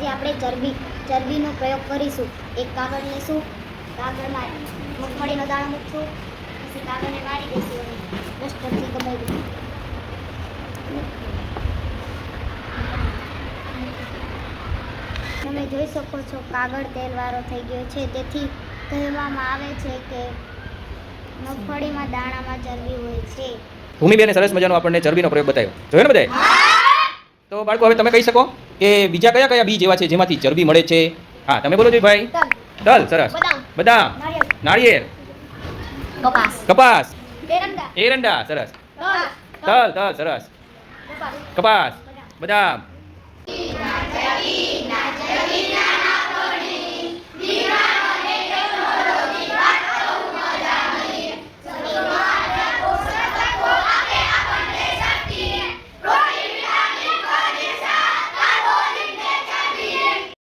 માટે આપણે ચરબીનો પ્રયોગ કરીશું. એક કાગળ લેશું, કાગળમાં મગફળીનો દાણો મૂકશું, પછી કાગળને વાળી દઈશું અને ડસ્ટરથી દબાવી દઈશું. તમે જોઈ શકો છો કાગળ તેલવાળો થઈ ગયો છે. તેથી કહેવામાં આવે છે કે મગફળીમાં દાણામાં ચરબી હોય છે. ભૂમિબેને સરસ મજાનો આપણને ચરબીનો પ્રયોગ બતાવ્યો. જોયો ને બધાએ? તો બાળકો હવે તમે કહી શકો કે બીજા કયા કયા બીજ એવા છે જેમાંથી ચરબી મળે છે? હા, તમે બોલો જોઈ ભાઈ. તલ, સરસ. બદામ, નાળિયેર, કપાસ, એરંડા, સરસ. તલ, સરસ. કપાસ, બદામ.